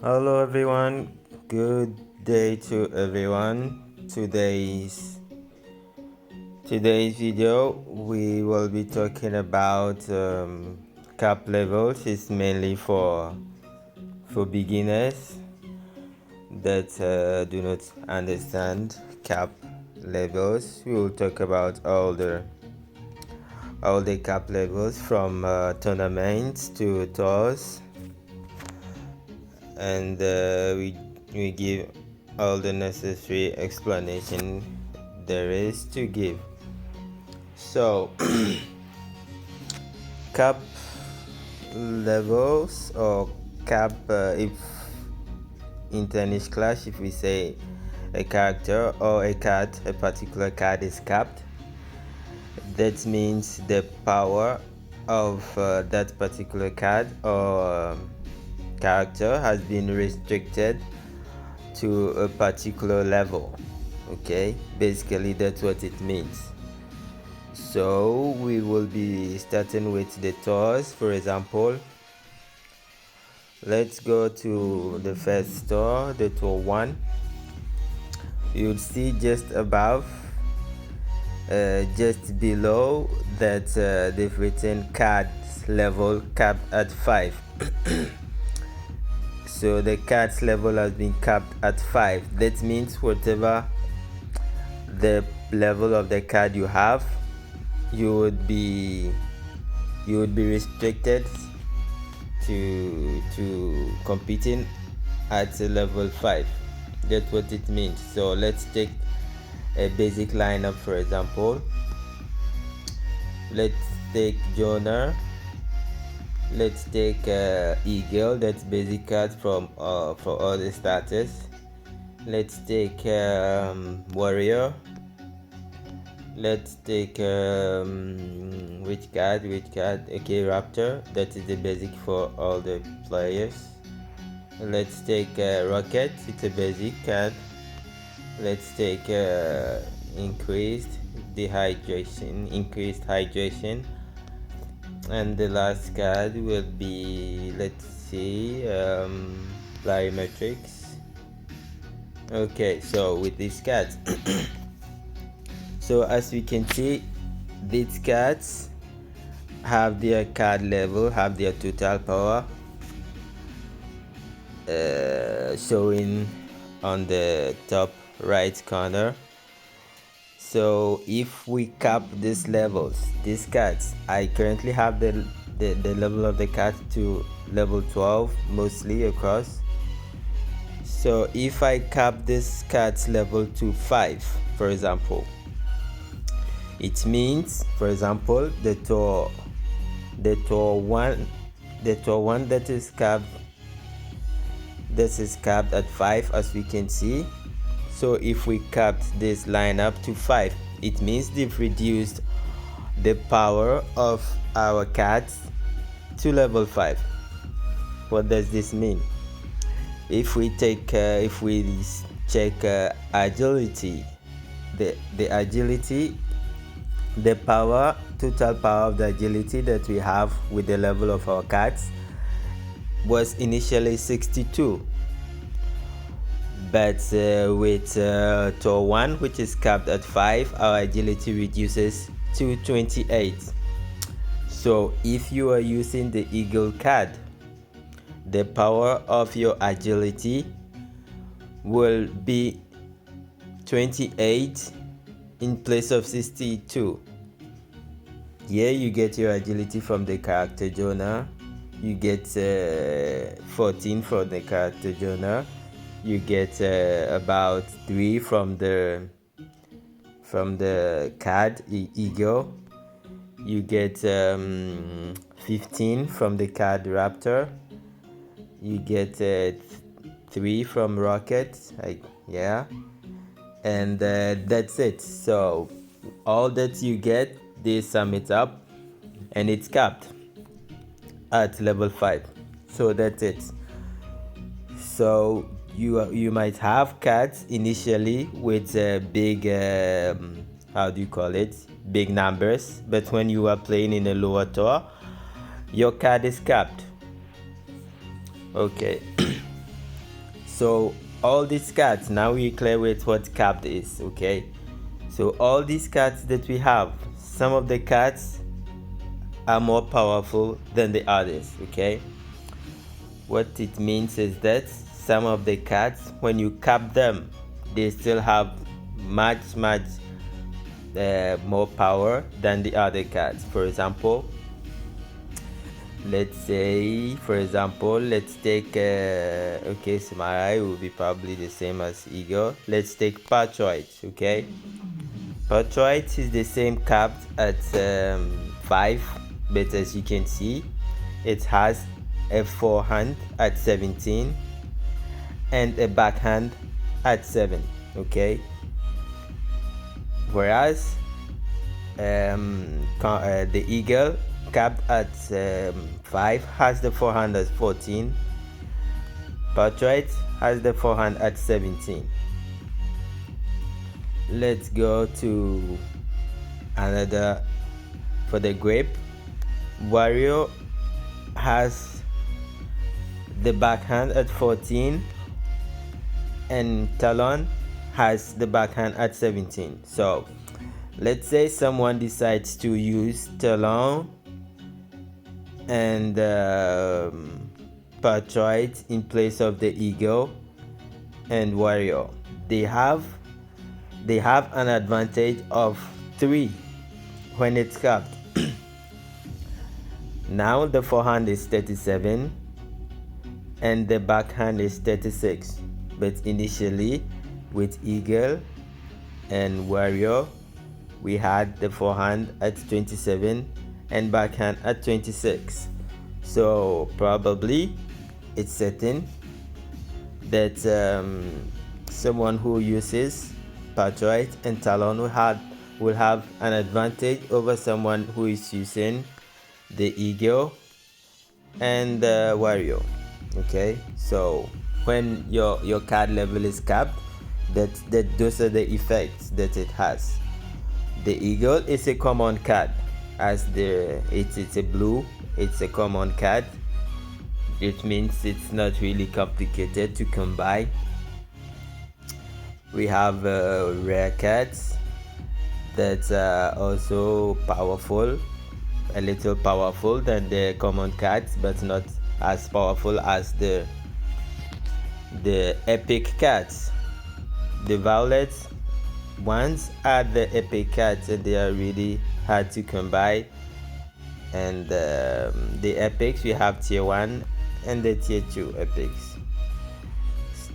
Hello everyone, good day to everyone. Today's video we will be talking about cap levels. It's mainly for beginners that do not understand cap levels. We will talk about all the cap levels from tournaments to tours, and we give all the necessary explanation there is to give. So cap levels or cap, if in tennis clash, if we say a character or a particular card is capped, that means the power of that particular card or character has been restricted to a particular level. Okay, basically that's what it means. So we will be starting with the tours. For example, let's go to the first tour, the tour 1. You'll see just above, just below that, they've written cards level capped at 5. So the cards level has been capped at 5. That means whatever the level of the card you have, you would be restricted to competing at level 5. That's what it means. So let's take a basic lineup. For example, let's take Jonah, let's take Eagle, that's basic card from for all the starters. Let's take Warrior. Let's take which card? Okay, Raptor, that is the basic for all the players. Let's take Rocket, it's a basic card. Let's take increased hydration, and the last card will be, let's see, Plyometrics. Okay, so with these cards so as we can see, these cards have their card level, have their total power showing on the top right corner. So if we cap these levels, these cards, I currently have the level of the card to level 12 mostly across. So if I cap this card's level to 5, for example, it means, for example, the tour 1 that is capped, this is capped at 5, as we can see. So if we capped this lineup to 5, it means they've reduced the power of our cards to level 5. What does this mean? If we check agility, the agility, the total power of the agility that we have with the level of our cards was initially 62, but with tour 1, which is capped at 5, our agility reduces to 28. So if you are using the Eagle card, the power of your agility will be 28 in place of 62. Here you get your agility from the character Jonah. You get 14 from the character Jonah. You get about 3 from the card Eagle. You get 15 from the card Raptor. You get 3 from Rocket. And that's it. So all that you get, they sum it up, and it's capped at level 5. So that's it. So you might have cards initially with big big numbers, but when you are playing in a lower tour, your card is capped. Okay. So all these cards, now we clear with what capped is. Okay, so all these cards that we have, some of the cards are more powerful than the others. Okay, what it means is that some of the cards, when you cap them, they still have much more power than the other cards. For example, let's say, let's take okay, Samurai will be probably the same as Eagle. Let's take Patriot. Okay, Patriot is the same capped at 5, but as you can see, it has a forehand at 17 and a backhand at 7. Okay, whereas the Eagle capped at 5 has the forehand at 14. Patriot has the forehand at 17. Let's go to another. For the grape, Warrior has the backhand at 14 and Talon has the backhand at 17. So let's say someone decides to use Talon and Patriot in place of the Eagle and Warrior. They have an advantage of 3 when it's capped. Now the forehand is 37 and the backhand is 36, but initially with Eagle and Warrior we had the forehand at 27 and backhand at 26. So probably it's certain that someone who uses Patriot and Talon will have an advantage over someone who is using the Eagle and the Warrior. Okay, so when your card level is capped, those are the effects that it has. The Eagle is a common card, as it's a blue, it's a common card. It means it's not really complicated to combine. We have rare cards that are also powerful, a little powerful than the common cards, but not as powerful as the epic cards. The violet ones are the epic cards and they are really hard to combine. And the epics, we have tier 1 and the tier 2 epics.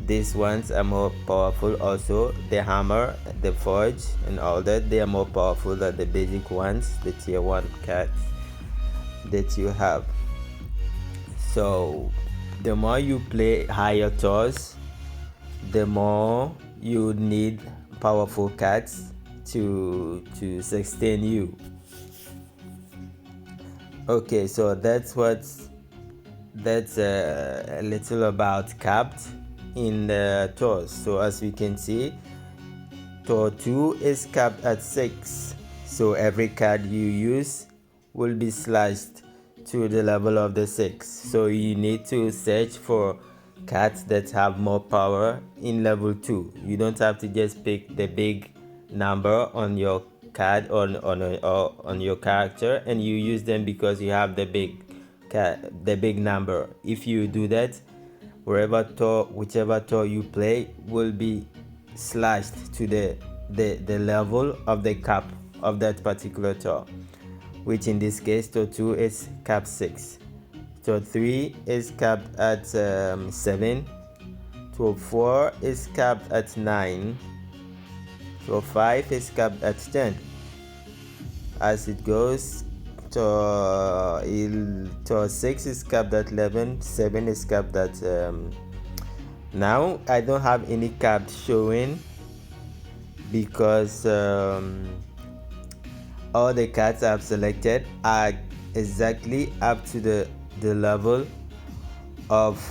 These ones are more powerful also. The hammer, the forge and all that, they are more powerful than the basic ones, the tier 1 cards that you have. So the more you play higher tours, the more you need powerful cards to sustain you. Okay, so that's a little about capped in the tours. So as we can see, tour 2 is capped at 6, so every card you use will be slashed to the level of the 6. So you need to search for cards that have more power in level 2. You don't have to just pick the big number on your card on your character and you use them because you have the big number. If you do that, whichever tour you play will be slashed to the level of the cap of that particular tour, which in this case tour 2 is cap 6, tour 3 is capped at 7, tour 4 is capped at 9, tour 5 is capped at 10. As it goes, tour 6 is capped at 11, 7 is capped at now I don't have any capped showing because all the cards I've selected are exactly up to the level of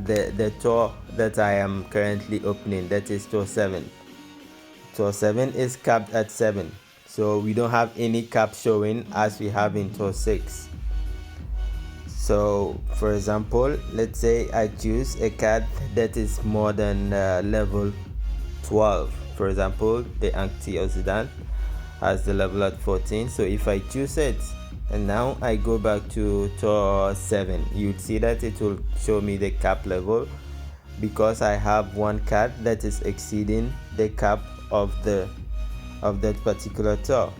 the tour that I am currently opening, that is tour 7. Tour 7 is capped at 7, so we don't have any cap showing as we have in tour 6. So for example, let's say I choose a card that is more than level 12. For example, the antioxidant has the level at 14. So if I choose it and now I go back to tour 7, you'd see that it will show me the cap level, because I have one card that is exceeding the cap of that particular tour.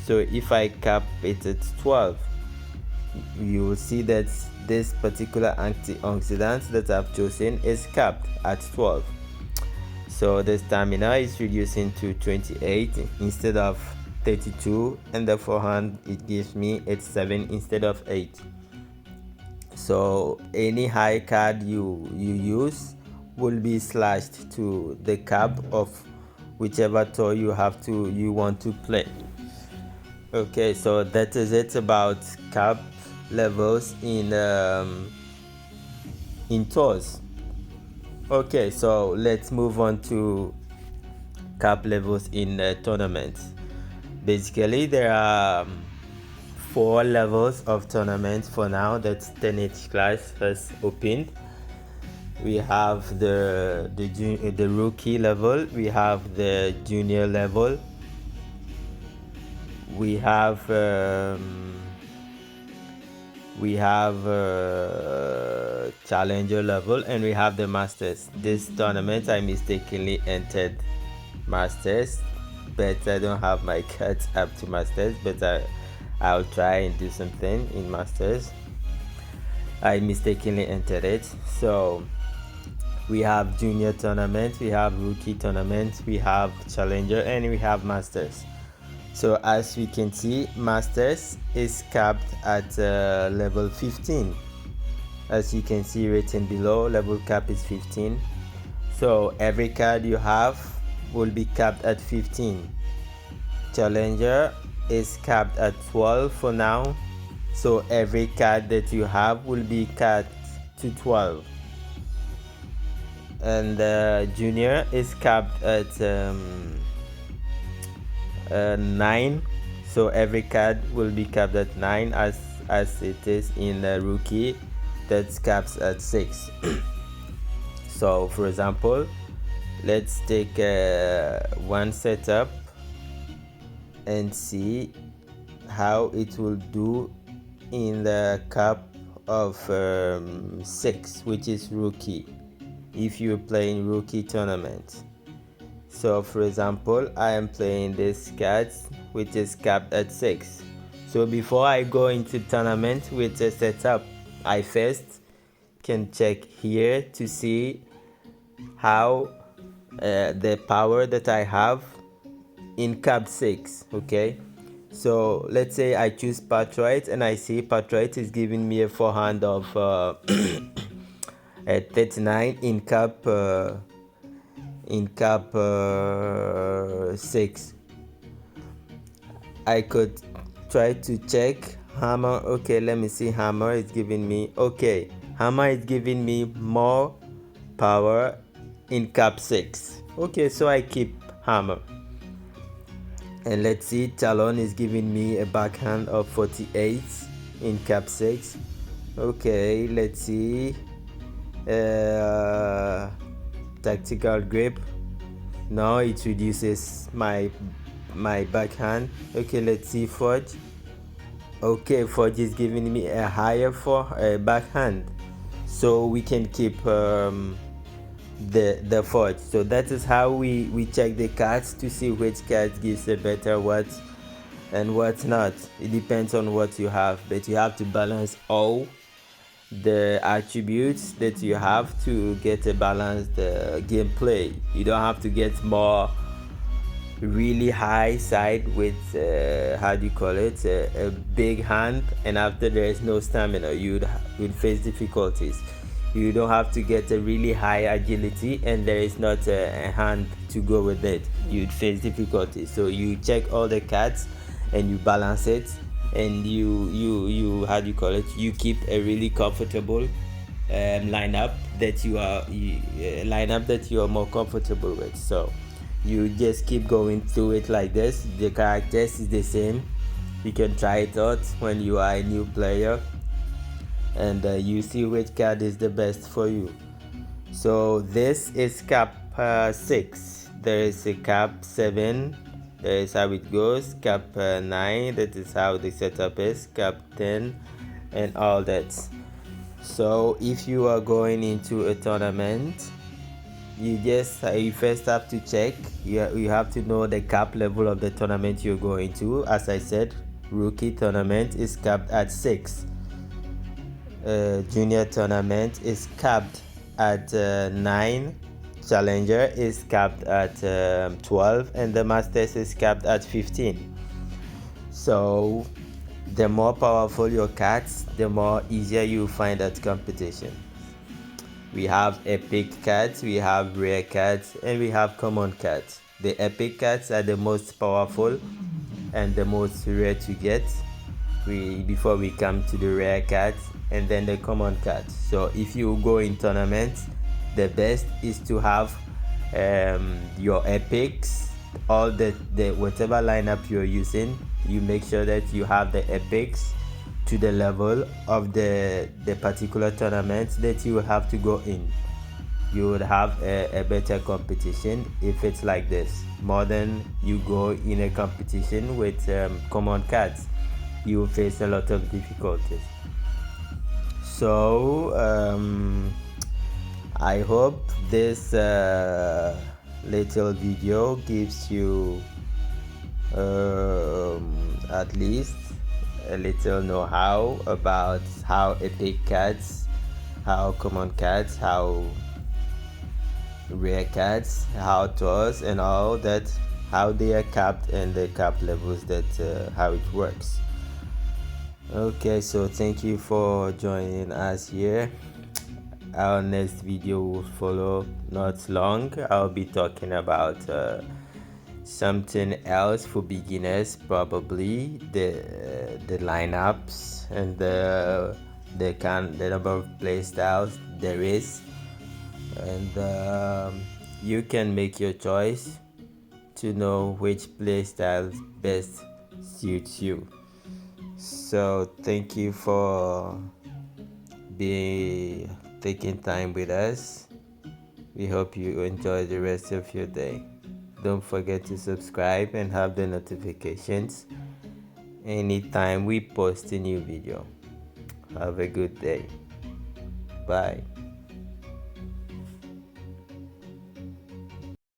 So if I cap it at 12, you will see that this particular antioxidant that I've chosen is capped at 12. So the stamina is reducing to 28 instead of 32, and the forehand it gives me it's 7 instead of 8. So any high card you use will be slashed to the cap of whichever tour you want to play. Okay, so that is it about cap levels in tours. Okay, so let's move on to cap levels in tournaments. Basically, there are 4 levels of tournaments for now that 10H class has opened. We have the rookie level, we have the junior level, we have challenger level, and we have the masters. This tournament I mistakenly entered masters, but I don't have my cards up to masters, but I'll try and do something in masters. I mistakenly entered it. So we have junior tournament, we have rookie tournament, we have challenger, and we have masters. So as we can see, masters is capped at level 15. As you can see written below, level cap is 15. So every card you have will be capped at 15. Challenger is capped at 12 for now. So every card that you have will be capped to 12. And junior is capped at 9. So every card will be capped at 9 as it is in the rookie that's capped at 6. So for example, let's take one setup and see how it will do in the cap of 6, which is rookie, if you're playing rookie tournament. So for example, I am playing this card which is capped at 6. So before I go into tournament with a setup, I first can check here to see how the power that I have in cap 6. Okay, so let's say I choose Patriot and I see Patriot is giving me a forehand of 39 in cap 6. I could try to check hammer. Okay, let me see. Hammer is giving me, okay, hammer is giving me more power in cap 6. Okay, so I keep hammer. And let's see, Talon is giving me a backhand of 48 in cap 6. Okay, let's see. Tactical grip. Now it reduces my backhand. Okay, let's see Forge. Okay, Forge is giving me a higher backhand, so we can keep the Forge. So that is how we check the cards to see which card gives a better what and what's not. It depends on what you have, but you have to balance all the attributes that you have to get a balanced gameplay. You don't have to get more really high side with how do you call it, a big hand, and after there is no stamina, you'd face difficulties. You don't have to get a really high agility and there is not a hand to go with it. You'd face difficulties. So you check all the cards and you balance it, and you how do you call it, you keep a really comfortable lineup that you are more comfortable with. So you just keep going through it like this. The characters is the same. You can try it out when you are a new player. and you see which card is the best for you. So this is cap 6. There is a cap 7. There is how it goes. Cap 9. That is how the setup is. Cap 10 and all that. So if you are going into a tournament, you first have to check. You have to know the cap level of the tournament you're going to. As I said, rookie tournament is capped at 6. Junior tournament is capped at 9. Challenger is capped at 12, and the Masters is capped at 15. So the more powerful your cards, the more easier you find that competition. We have epic cards, we have rare cards, and we have common cards. The epic cards are the most powerful and the most rare to get before we come to the rare cards and then the common cards. So if you go in tournaments, the best is to have your epics, all the whatever lineup you're using, you make sure that you have the epics to the level of the particular tournament that you have to go in. You would have a better competition if it's like this, more than you go in a competition with common cards. You will face a lot of difficulties. So I hope this little video gives you at least a little know-how about how epic cards, how common cards, how rare cards, how tours and all that, how they are capped and the cap levels, that how it works. Okay, so thank you for joining us here. Our next video will follow not long. I'll be talking about something else for beginners, probably the lineups and the number of play styles there is, and you can make your choice to know which play style best suits you. So thank you for taking time with us. We hope you enjoy the rest of your day. Don't forget to subscribe and have the notifications anytime we post a new video. Have a good day. Bye.